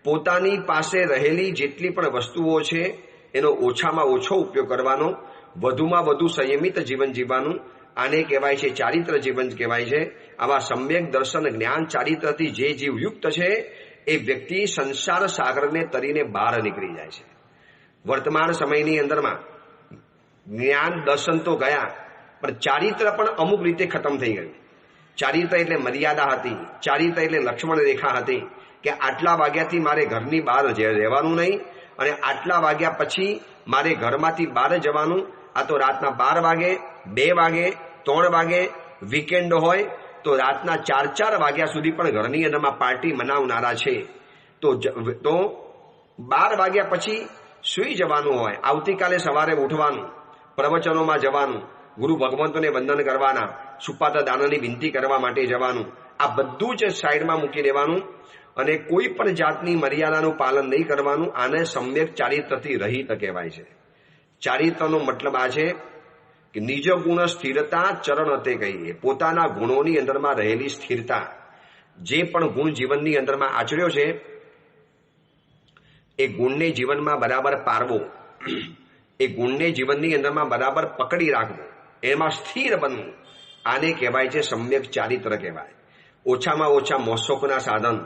પોતાની પાસે રહેલી જેટલી પણ વસ્તુઓ છે એનો ઓછામાં ઓછો ઉપયોગ કરવાનો, વધુમાં વધુ સંયમિત જીવન જીવવાનું. આને કહેવાય છે ચારિત્ર જીવન કહેવાય છે. આવા સમ્યક દર્શન જ્ઞાન ચારિત્રથી જે જીવ યુક્ત છે એ વ્યક્તિ સંસાર સાગરને તરીને બહાર નીકળી જાય છે. વર્તમાન સમયની અંદરમાં જ્ઞાન દર્શન તો ગયા, પણ ચારિત્ર પણ અમુક રીતે ખતમ થઈ ગયું. ચારિત્ર એટલે મર્યાદા હતી, ચારિત્ર એટલે લક્ષ્મણ રેખા હતી કે આટલા વાગ્યાથી મારે ઘરની બહાર રહેવાનું નહીં અને આટલા વાગ્યા પછી મારે ઘરમાંથી બહાર જવાનું. આ તો રાતના 12 વાગે, 2 વાગે, 3 વાગે, વીકેન્ડ હોય તો રાતના 4 વાગ્યા સુધી પણ ઘરની અંદરમાં પાર્ટી મનાવનારા છે. તો 12 વાગ્યા પછી સુઈ જવાનું હોય, આવતીકાલે સવારે ઉઠવાનું, પ્રવચનોમાં જવાનું, ગુરુ ભગવંતોને વંદન કરવાના, સુપાત્ર દાનની વિનંતી કરવા માટે જવાનું. આ બધું જ સાઈડમાં મૂકી દેવાનું અને કોઈ પણ જાતની મર્યાદાનું પાલન નહીં કરવાનું. આને સમ્યક ચારિત્રથી રહિત કહેવાય છે. ચારિત્રનો મતલબ આ છે કે નિજ ગુણ સ્થિરતા ચરણ તે કહીએ, પોતાના ગુણોની અંદરમાં રહેલી સ્થિરતા. જે પણ ગુણ જીવનની અંદરમાં આચર્યો છે એ ગુણને જીવનમાં બરાબર પારવો, એ ગુણને જીવનની અંદરમાં બરાબર પકડી રાખવો, એમાં સ્થિર બનવું. આને કહેવાય છે સમ્યક ચારિત્ર કહેવાય. ઓછામાં ઓછા મોશોકના સાધન,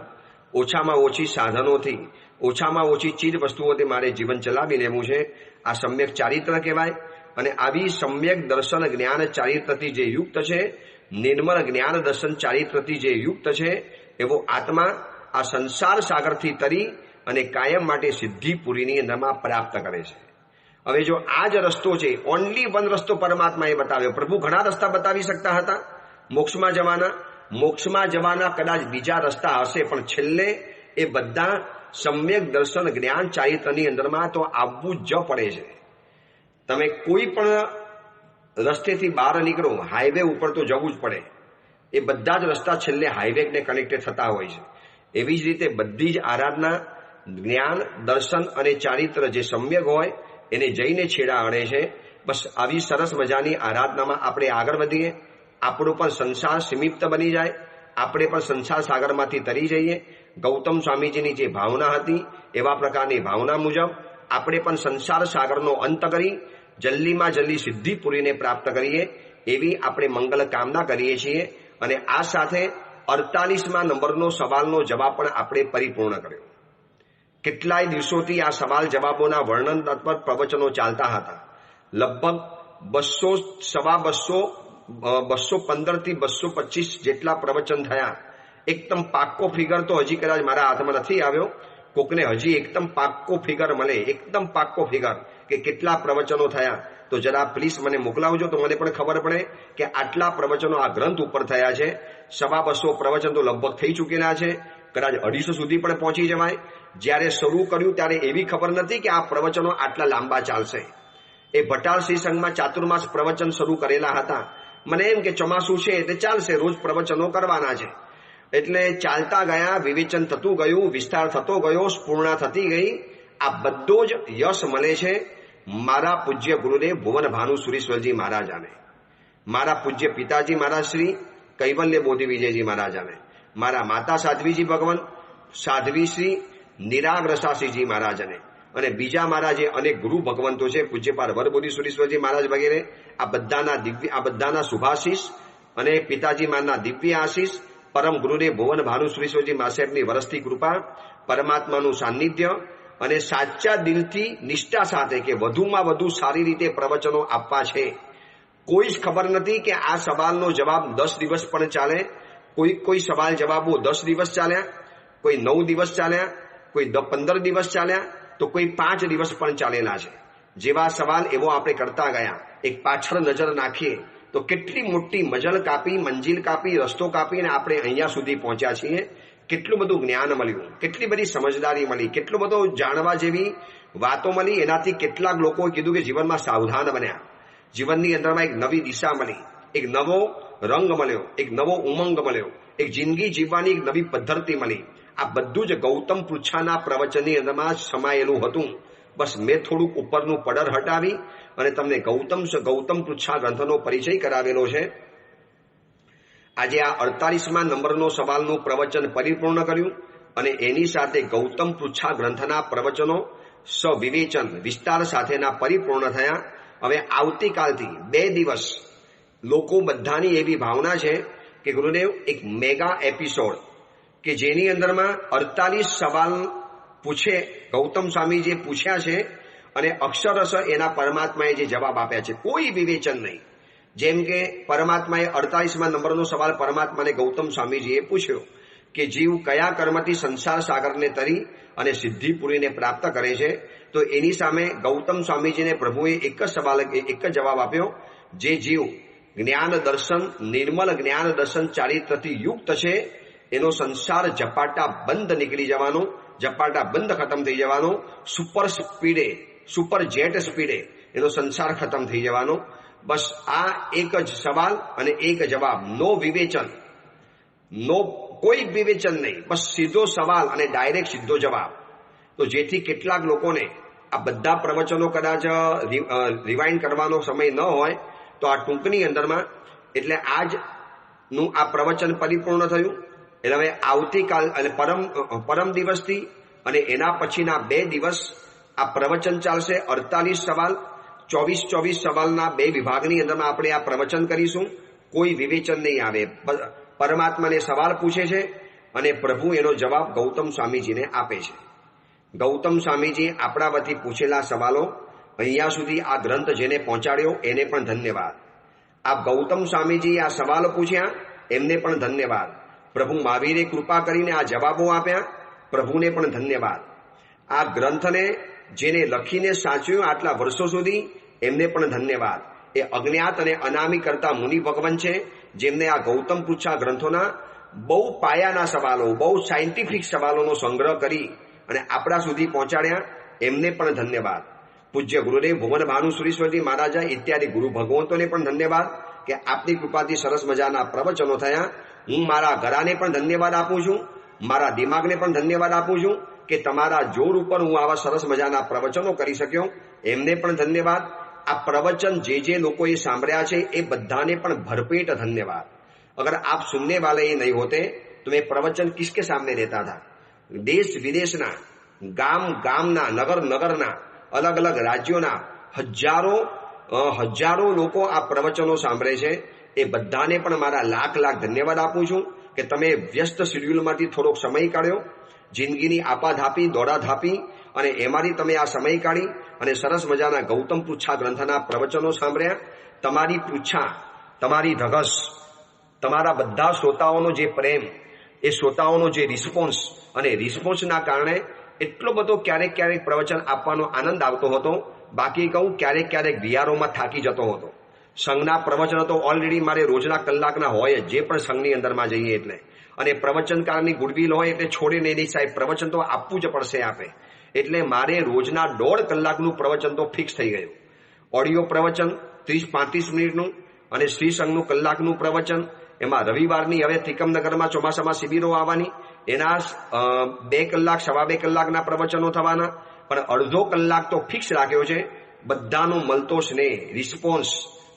ઓછામાં ઓછી સાધનોથી, ઓછામાં ઓછી ચીજ વસ્તુઓથી મારે જીવન ચલાવી લેવું છે. આ સમ્યક ચારિત્ર કહેવાય. અને આવી સમ્યક દર્શન જ્ઞાન ચારિત્રથી જે યુક્ત છે, નિર્મળ જ્ઞાન દર્શન ચારિત્રથી જે યુક્ત છે, એવો આત્મા આ સંસાર સાગરથી તરી અને કાયમ માટે સિદ્ધિપુરીની અંદરમાં પ્રાપ્ત કરે છે. હવે જો આ જ રસ્તો છે, ઓનલી વન રસ્તો પરમાત્માએ બતાવ્યો. પ્રભુ ઘણા રસ્તા બતાવી શકતા હતા મોક્ષમાં જવાના કદાચ બીજા રસ્તા હશે, પણ છેલ્લે એ બધા સમ્યક દર્શન જ્ઞાન ચારિત્રની અંદરમાં તો આવવું જ પડે છે. તમે કોઈ પણ રસ્તેથી બહાર નીકળો, હાઈવે ઉપર તો જવું જ પડે. એ બધા જ રસ્તા છેલ્લે હાઈવેને કનેક્ટેડ થતા હોય છે. એવી જ રીતે બધી જ આરાધના જ્ઞાન દર્શન અને ચારિત્ર જે સમ્યક હોય એને જઈને છેડા અડે છે. બસ આવી સરસ મજાની આરાધનામાં આપણે આગળ વધીએ, આપણો પણ સંસાર સીમિત બની જાય, આપણે પણ સંસાર સાગરમાંથી તરી જઈએ. ગૌતમ સ્વામીજીની જે ભાવના હતી એવા પ્રકારની ભાવના મુજબ આપણે પણ સંસાર સાગરનો અંત કરી જલ્દીમાં જલ્દી સિદ્ધિપુરીને પ્રાપ્ત કરીએ એવી આપણે મંગલ કામના કરીએ છીએ. અને આ સાથે 48મા નંબરનો સવાલનો જવાબ પણ આપણે પરિપૂર્ણ કર્યો. કેટલાય દિવસોથી આ સવાલ જવાબોના વર્ણનાત્મક પ્રવચનો ચાલતા હતા. લગભગ 215 થી 225 જેટલા પ્રવચન થયા. એકદમ પાક્કો ફિગર તો હજી કદાચ મારા હાથમાં નથી આવ્યો. કોકને હજી એકદમ પાક્કો ફિગર મળે, એકદમ પાક્કો ફિગર કે કેટલા પ્રવચનો થયા તો જરા પ્લીઝ મને મોકલાવજો, તો મને પણ ખબર પડે કે આટલા પ્રવચનો આ ગ્રંથ ઉપર થયા છે. 250 પ્રવચન તો લગભગ થઈ ચૂકેલા છે, કદાચ 250 સુધી પણ પહોંચી જવાય. જ્યારે શરૂ કર્યું ત્યારે એવી ખબર નથી કે આ પ્રવચનો આટલા લાંબા ચાલશે. એ ભટાર શ્રી સંઘમાં ચાતુર્માસ પ્રવચન શરૂ કરેલા હતા. મને એમ કે ચોમાસું છે એટલે ચાલશે, રોજ પ્રવચનો કરવાના છે. એટલે ચાલતા ગયા, વિવેચન થતું ગયું, વિસ્તાર થતો ગયો, સ્ફૂર્ણા થતી ગઈ. આ બધો જ યશ મળે છે મારા પૂજ્ય ગુરુદેવ ભુવન ભાનુ સુરીશ્વરજી મહારાજાને, મારા પૂજ્ય પિતાજી મહારાજ શ્રી કૈવલ્ય બોધિ વિજયજી મહારાજાને, મારા માતા સાધ્વીજી ભગવાન સાધ્વી શ્રી નિરાગ્રસાસીજી મહારાજને, અને બીજા મારા જે અનેક ગુરુ ભગવંતો છે પૂજ્યપાદ વરબોધિ સુરીશ્વરજી મહારાજ વગેરે, આ બધાના શુભાશીષ અને પિતાજી માના દિવ્ય આશીષ, પરમ ગુરુદેવ ભુવન ભાનુ સુરીશ્વરજી મહાસાહેબની વરસતી કૃપા, પરમાત્માનું સાનિધ્ય અને સાચા દિલથી નિષ્ઠા સાથે કે વધુમાં વધુ સારી રીતે પ્રવચનો આપવા છે. કોઈ જ ખબર નથી કે આ સવાલનો જવાબ 10 દિવસ પણ ચાલે, કોઈ સવાલ જવાબો 10 દિવસ ચાલ્યા, કોઈ 9 દિવસ ચાલ્યા, કોઈ 15 દિવસ ચાલ્યા, તો કોઈ 5 દિવસ પણ ચાલેલા છે. જેવા સવાલ એવો આપણે કરતા ગયા. એક પાછળ નજર નાખીએ તો કેટલી મોટી મંજિલ કાપી રસ્તો કાપીને આપણે અહીંયા સુધી પહોંચ્યા છીએ. કેટલું બધું જ્ઞાન મળ્યું, કેટલી બધી સમજદારી મળી, કેટલું બધું જાણવા જેવી વાતો મળી. એનાથી કેટલાક લોકોએ કીધું કે જીવનમાં સાવધાન બન્યા, જીવનની અંદરમાં એક નવી દિશા મળી, એક નવો રંગ મળ્યો, એક નવો ઉમંગ મળ્યો, એક જિંદગી જીવવાની એક નવી પદ્ધતિ મળી. આ બધું જ ગૌતમ પૃચ્છાના પ્રવચનની અંદરમાં સમાયેલું હતું. બસ મેં થોડુંક ઉપરનું પડર હટાવી અને તમને ગૌતમ પૃચ્છા ગ્રંથનો પરિચય કરાવેલો છે. આજે આ 48મા નંબરનો સવાલનું પ્રવચન પરિપૂર્ણ કર્યું. અને એની સાથે ગૌતમ પૃચ્છા ગ્રંથના પ્રવચનો સવિવેચન વિસ્તાર સાથેના પરિપૂર્ણ થયા. હવે આવતીકાલથી 2 દિવસ લોકો બધાની એવી ભાવના છે કે ગુરુદેવ એક મેગા એપિસોડ કે જેની અંદરમાં 48 સવાલ પૂછે, ગૌતમ સ્વામીજીએ પૂછ્યા છે અને અક્ષરશ એના પરમાત્માએ જે જવાબ આપ્યા છે, કોઈ વિવેચન નહીં. જેમ કે પરમાત્માએ 48મા નંબરનો સવાલ પરમાત્માને ગૌતમ સ્વામીજીએ પૂછ્યો કે જીવ કયા કર્મથી સંસાર સાગરને તરી અને સિદ્ધિપુરીને પ્રાપ્ત કરે છે, તો એની સામે ગૌતમ સ્વામીજીને પ્રભુએ એક જ જવાબ આપ્યો, જે જીવ જ્ઞાન દર્શન નિર્મલ જ્ઞાન દર્શન ચારિત્રથી યુક્ત છે એનો સંસાર ઝપાટા બંધ નીકળી જવાનો, ઝપાટા બંધ ખતમ થઈ જવાનો, સુપર જેટ સ્પીડે એનો સંસાર ખતમ થઈ જવાનો. બસ આ એક જ સવાલ અને એક જવાબ, નો વિવેચન, નો કોઈ વિવેચન નહીં, બસ સીધો સવાલ અને ડાયરેક્ટ સીધો જવાબ. તો જેથી કેટલાક લોકોને આ બધા પ્રવચનો કદાચ રિવાઇન્ડ કરવાનો સમય ન હોય તો આ ટૂંકની અંદરમાં, એટલે આજનું આ પ્રવચન પરિપૂર્ણ થયું. એટલે હવે આવતીકાલ અને પરમ દિવસથી અને એના પછીના 2 દિવસ આ પ્રવચન ચાલશે. 48 સવાલ, 24 સવાલના 2 વિભાગની અંદરમાં આપણે આ પ્રવચન કરીશું. કોઈ વિવેચન નહીં આવે, પરમાત્માને સવાલ પૂછે છે અને પ્રભુ એનો જવાબ ગૌતમ સ્વામીજીને આપે છે. ગૌતમ સ્વામીજી આપણા વતી પૂછેલા સવાલો અહીંયા સુધી આ ગ્રંથ જેને પહોંચાડ્યો એને પણ ધન્યવાદ. આ ગૌતમ સ્વામીજી આ સવાલો પૂછ્યા એમને પણ ધન્યવાદ. પ્રભુ મહાવીરે કૃપા કરીને આ જવાબો આપ્યા, પ્રભુને પણ ધન્યવાદ. આ ગ્રંથને જેને લખીને સાચવ્યું આટલા વર્ષો સુધી એમને પણ ધન્યવાદ. એ અજ્ઞાત અને અનામી કરતા મુનિ ભગવાન છે, જેમને આ ગૌતમ પૃચ્છા ગ્રંથોના બહુ પાયાના સવાલો, બહુ સાયન્ટિફિક સવાલોનો સંગ્રહ કરી અને આપણા સુધી પહોંચાડ્યા, એમને પણ ધન્યવાદ. પૂજ્ય ગુરુદેવ ભુવન ભાનુ સુરેશ્વરજી મહારાજા ઇત્યાદિ ગુરુ ભગવંતોને પણ ધન્યવાદ કે આપની કૃપાથી સરસ મજાના પ્રવચનો થયા. હું મારા ઘરાને પણ ધન્યવાદ આપું છું, મારા દિમાગને પણ ધન્યવાદ આપું છું કે તમારા જોર ઉપર હું આવા સરસ મજાના પ્રવચનો કરી શક્યો, એમને પણ ધન્યવાદ. આ પ્રવચન જે લોકોએ સાંભળ્યા છે એ બધાને પણ ભરપેટ ધન્યવાદ. અગર આપ સુનને વાલે નહીં હોતે તો મેં પ્રવચન કિસકે સામને દેતા था. દેશ વિદેશના, ગામના, નગરના, અલગ અલગ રાજ્યોના હજારો લોકો આ પ્રવચનો સાંભળે છે. એ બધાને પણ મારા લાખ ધન્યવાદ આપું છું કે તમે વ્યસ્ત શેડ્યુલમાંથી થોડોક સમય કાઢ્યો, જિંદગીની આપાધાપી દોડાધાપી અને એમાંથી તમે આ સમય કાઢી અને સરસ મજાના ગૌતમ પૃચ્છા ગ્રંથના પ્રવચનો સાંભળ્યા. તમારી પૃચ્છા, તમારી ધગસ, તમારા બધા શ્રોતાઓનો જે પ્રેમ, એ શ્રોતાઓનો જે રિસ્પોન્સ અને રિસ્પોન્સના કારણે એટલો બધો ક્યારેક પ્રવચન આપવાનો આનંદ આવતો હતો. બાકી કહું ક્યારેક વિયારોમાં થાકી જતો હતો. સંઘના પ્રવચનો તો ઓલરેડી મારે રોજના કલાકના હોય જ, જે પણ સંઘની અંદરમાં જઈએ એટલે. અને પ્રવચનકારની ગુડવિલ હોય એટલે છોડે નહીં, સાહેબ પ્રવચન તો આપવું જ પડશે આપે. એટલે મારે રોજના 1.5 કલાકનું પ્રવચન તો ફિક્સ થઈ ગયું. ઓડિયો પ્રવચન 30-35 મિનિટનું અને શ્રી સંઘનું કલાકનું પ્રવચન. એમાં રવિવારની હવે ત્રિકમનગરમાં ચોમાસામાં શિબિરો આવવાની, એના 2 કલાક 2.5 કલાકના પ્રવચનો થવાના, પણ અડધો કલાક તો ફિક્સ રાખ્યો છે. બધાનો મળતો સ્નેહ, રિસ્પોન્સ,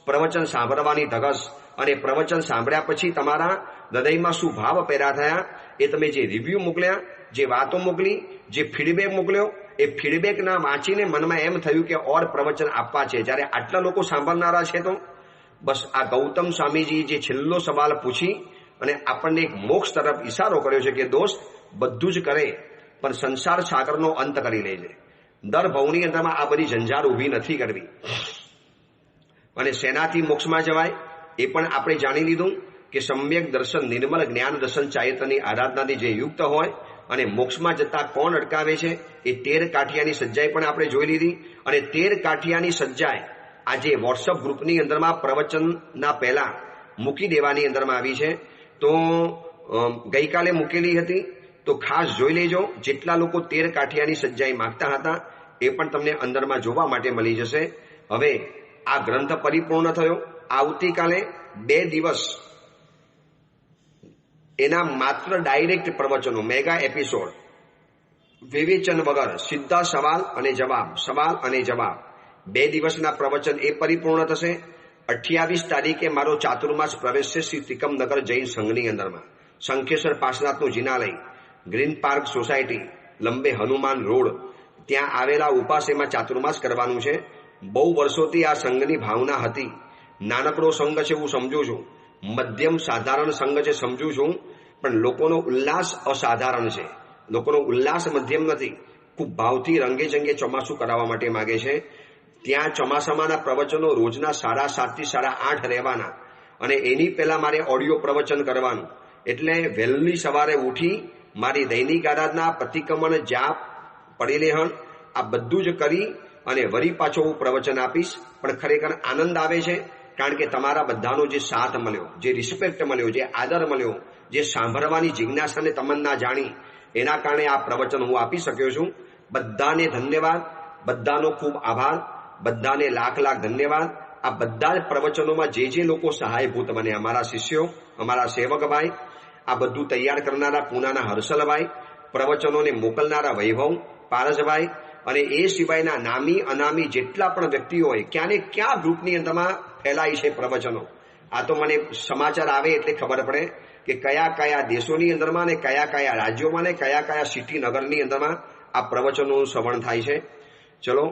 પ્રવચન સાંભળવાની ધગસ અને પ્રવચન સાંભળ્યા પછી તમારા હૃદયમાં શું ભાવ પેદા થયા, એ તમે જે રિવ્યુ મોકલ્યા, જે વાતો મોકલી, જે ફીડબેક મોકલ્યો, એ ફીડબેકના વાંચીને મનમાં એમ થયું કે ઓર પ્રવચન આપવા છે. જ્યારે આટલા લોકો સાંભળનારા છે તો બસ આ ગૌતમ સ્વામીજી જે છેલ્લો સવાલ પૂછી અને આપણને એક મોક્ષ તરફ ઈશારો કર્યો છે કે દોસ્ત બધું જ કરે પણ સંસાર સાગરનો અંત કરી લેજે. દર ભવની અંદરમાં આ બધી ઝંઝાર ઊભી નથી કરવી. અને શેનાથી મોક્ષમાં જવાય એ પણ આપણે જાણી લીધું કે સમ્યક દર્શન નિર્મલ જ્ઞાન દર્શન ચારિત્રની આરાધનાથી જે યુક્ત હોય અને મોક્ષમાં જતા કોણ અટકાવે છે એ 13 કાઠિયાની સજ્જાઈ પણ આપણે જોઈ લીધી. અને 13 કાઠિયાની સજ્જાઈ આજે વોટ્સઅપ ગ્રુપની અંદરમાં પ્રવચનના પહેલા મૂકી દેવાની અંદરમાં આવી છે. તો ગઈકાલે મૂકેલી હતી, તો ખાસ જોઈ લેજો. જેટલા લોકો 13 કાઠિયાની સજ્જાઈ માંગતા હતા એ પણ તમને અંદરમાં જોવા માટે મળી જશે. હવે આ ગ્રંથ પરિપૂર્ણ થયો. આવતીકાલે 2 દિવસ એના માત્ર ડાયરેક્ટ પ્રવચનો, મેગા એપિસોડ, વિવેચન વગર સીધા સવાલ અને જવાબ. 2 દિવસના પ્રવચન એ પરિપૂર્ણ થશે. 28 તારીખે મારો ચાતુર્માસ પ્રવેશ છે શ્રી ત્રિકમનગર જૈન સંઘની અંદરમાં, Shankheshwar પાર્શ્વનાથનું જિનાલય. Green park society, લંબે Hanuman road, ત્યાં આવેલા ઉપાસેમાં ચાતુર્માસ કરવાનું છે. બહુ વર્ષોથી આ સંઘની ભાવના હતી. નાનકડો સંઘ છે એવું સમજુ છું, મધ્યમ સાધારણ સંઘ છે સમજુ છું, પણ લોકોનો ઉલ્લાસ અસાધારણ છે. લોકોનો ઉલ્લાસ મધ્યમ નથી. ખૂબ ભાવથી રંગે ચંગે ચોમાસું કરાવવા માટે માગે છે. ત્યાં ચોમાસામાંના પ્રવચનો રોજના 7:30 થી 8:30 રહેવાના, અને એની પહેલા મારે ઓડિયો પ્રવચન કરવાનું. એટલે વહેલી સવારે ઉઠી મારી દૈનિક આરાધના, પ્રતિક્રમણ, જાપ, પરિલેહન આ બધું જ કરી અને વળી પાછો હું પ્રવચન આપીશ. પણ ખરેખર આનંદ આવે છે, કારણ કે તમારા બધાનો જે સાથ મળ્યો, જે રિસ્પેક્ટ મળ્યો, જે આદર મળ્યો, જે સાંભળવાની જિજ્ઞાસાને તમન્ના જાણી, એના કારણે આ પ્રવચન હું આપી શક્યો છું. બધાને ધન્યવાદ, બધાનો ખૂબ આભાર, બધાને લાખ લાખ ધન્યવાદ. આ બધા જ પ્રવચનોમાં જે લોકો સહાયભૂત બને, અમારા શિષ્યો, અમારા સેવકભાઈ, આ બધું તૈયાર કરનારા પૂનાના હર્ષલભાઈ, પ્રવચનોને મોકલનારા વૈભવ, પારસભાઈ, અને એ સિવાયના નામી અનામી જેટલા પણ વ્યક્તિઓ હોય, ક્યાં ને ક્યાં ગ્રુપની અંદરમાં ફેલાય છે પ્રવચનો. આ તો મને સમાચાર આવે એટલે ખબર પડે કે કયા કયા દેશોની અંદરમાં ને કયા રાજ્યોમાં ને કયા સિટી નગરની અંદરમાં આ પ્રવચનોનું શ્રવણ થાય છે. ચલો,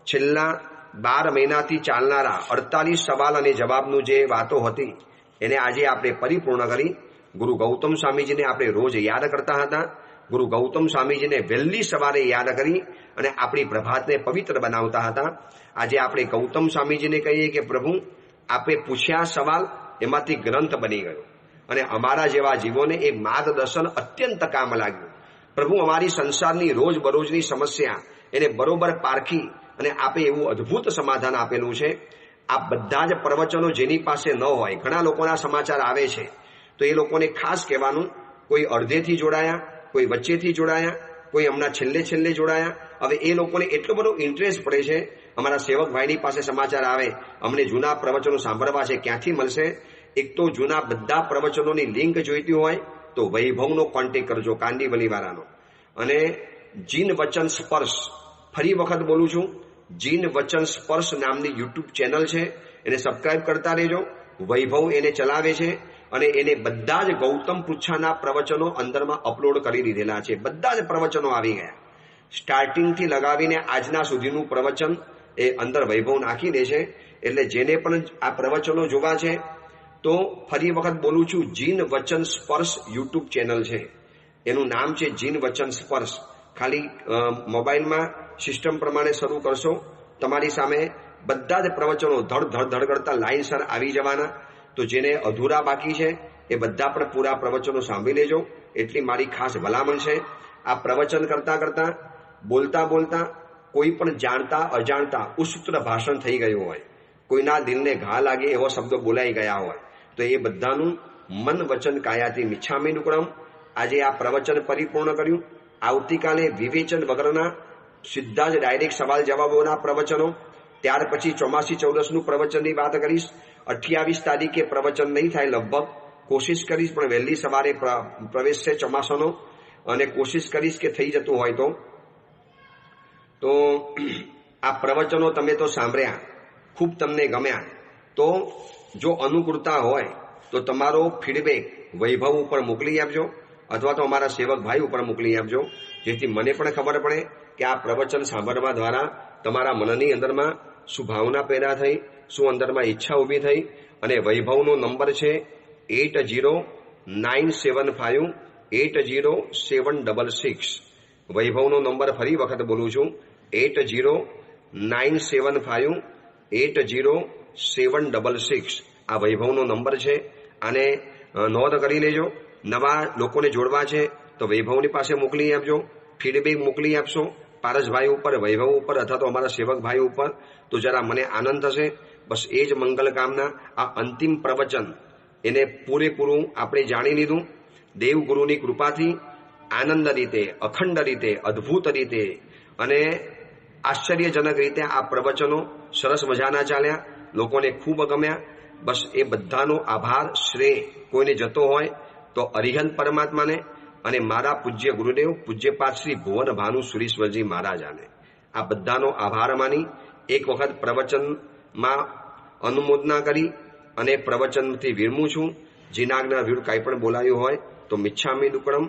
છેલ્લા 12 મહિનાથી ચાલનારા 48 સવાલ અને જવાબનું જે વાતો હતી એને આજે આપણે પરિપૂર્ણ કરી. ગુરુ ગૌતમ સ્વામીજીને આપણે રોજ યાદ કરતા હતા. ગુરુ ગૌતમ સ્વામીજીને વહેલી સવારે યાદ કરી અને આપણી પ્રભાતને પવિત્ર બનાવતા હતા. આજે આપણે ગૌતમ સ્વામીજીને કહીએ કે પ્રભુ, આપે પૂછ્યા સવાલ એમાંથી ગ્રંથ બની ગયો, અને અમારા જેવા જીવોને એ માર્ગદર્શન અત્યંત કામ લાગ્યું. પ્રભુ, અમારી સંસારની રોજબરોજની સમસ્યા એને બરોબર પારખી અને આપે એવું અદ્ભુત સમાધાન આપેલું છે. આ બધા જ પ્રવચનો જેની પાસે ન હોય, ઘણા લોકોના સમાચાર આવે છે, તો એ લોકોને ખાસ કહેવાનું, કોઈ અડધેથી જોડાયા, કોઈ વચ્ચેથી જોડાયા, કોઈ હમણાં છેલ્લે જોડાયા. હવે એ લોકોને એટલો બધો ઇન્ટરેસ્ટ પડે છે, અમારા સેવકભાઈની પાસે સમાચાર આવે, અમને જૂના પ્રવચનો સાંભળવા છે, ક્યાંથી મળશે? એક તો જૂના બધા પ્રવચનોની લિંક જોઈતી હોય તો વૈભવનો કોન્ટેક્ટ કરજો, કાંદીવલીવાળાનો. અને જીન વચન સ્પર્શ, ફરી વખત બોલું છું, જીન વચન સ્પર્શ નામની યુટ્યુબ ચેનલ છે, એને સબસ્ક્રાઇબ કરતા રહેજો. વૈભવ એને ચલાવે છે, અને એને બધા જ ગૌતમ પૃચ્છાના પ્રવચનો અંદરમાં અપલોડ કરી દીધેલા છે. બધા જ પ્રવચનો આવી ગયા, સ્ટાર્ટિંગથી લગાવીને આજના સુધીનું પ્રવચન એ અંદર વૈભવ નાખી દે છે. એટલે જેને પણ આ પ્રવચનો જોવા છે તો ફરી વખત બોલું છું, જીન વચન સ્પર્શ યુટ્યુબ ચેનલ છે, એનું નામ છે જીન વચન સ્પર્શ. ખાલી મોબાઈલમાં સિસ્ટમ પ્રમાણે શરૂ કરશો, તમારી સામે બધા જ પ્રવચનો ધડ કરતા લાઈનસર આવી જવાના. તો જેને અધૂરા બાકી છે એ બધા પણ પૂરા પ્રવચનો સાંભળી લેજો, એટલી મારી ખાસ ભલામણ છે. આ પ્રવચન કરતા બોલતા કોઈ પણ જાણતા અજાણતા ઉચ્ચતર ભાષણ થઈ ગયું હોય, કોઈના દિલને ઘા લાગે એવો શબ્દો બોલાઈ ગયા હોય, તો એ બધાનું મન વચન કાયાથી મિચ્છામી દુક્કડમ. આજે આ પ્રવચન પરિપૂર્ણ કર્યું. આવતીકાલે વિવેચન વગરના સીધા જ ડાયરેક્ટ સવાલ જવાબોના પ્રવચનો, ત્યાર પછી ચોમાસી ચૌદસનું પ્રવચનની વાત કરીશ. 28 તારીખે પ્રવચન નહીં થાય લગભગ, કોશિશ કરીશ, પણ વહેલી સવારે પ્રવેશ છે ચોમાસાનો, અને કોશિશ કરીશ કે થઈ જતું હોય તો આ પ્રવચનો તમે તો સાંભળ્યા, ખૂબ તમને ગમ્યા, તો જો અનુકૂળતા હોય તો તમારો ફીડબેક વૈભવ ઉપર મોકલી આપજો, અથવા તો અમારા સેવક ભાઈ ઉપર મોકલી આપજો, જેથી મને પણ ખબર પડે કે આ પ્રવચન સાંભળવા દ્વારા તમારા મનની અંદરમાં શું ભાવના પેદા થઈ, શું અંદરમાં ઈચ્છા ઊભી થઈ. અને વૈભવનો નંબર છે 8097580766. વૈભવનો નંબર ફરી વખત બોલું છું, 8097580766. આ વૈભવનો નંબર છે. આને નોંધ કરી લેજો. નવા લોકોને જોડવા છે તો વૈભવની પાસે મોકલી આપજો, ફીડબેક મોકલી આપશો પારસભાઈ ઉપર, વૈભવ ઉપર, અથવા તો અમારા સેવકભાઈ ઉપર, તો જરા મને આનંદ થશે. બસ એ જ મંગલ કામના. આ અંતિમ પ્રવચન એને પૂરેપૂરું આપણે જાણી લીધું. દેવગુરુની કૃપાથી આનંદ રીતે, અખંડ રીતે, અદ્ભુત રીતે અને આશ્ચર્યજનક રીતે આ પ્રવચનો સરસ મજાના ચાલ્યા, લોકોને ખૂબ ગમ્યા. બસ એ બધાનો આભાર શ્રેય કોઈને જતો હોય તો અરિહંત પરમાત્માને અને મારા પૂજ્ય ગુરુદેવ પૂજ્યપાદ શ્રી ભુવન ભાનુ સુરીશ્વરજી મહારાજાને આ બધાનો આભાર માની એક વખત પ્રવચનમાં અનુમોદના કરી અને પ્રવચનથી વિરમું છું. જીનાજ્ઞા વિરુદ્ધ કાંઈ પણ બોલાયું હોય તો મિચ્છામી દુક્કડમ.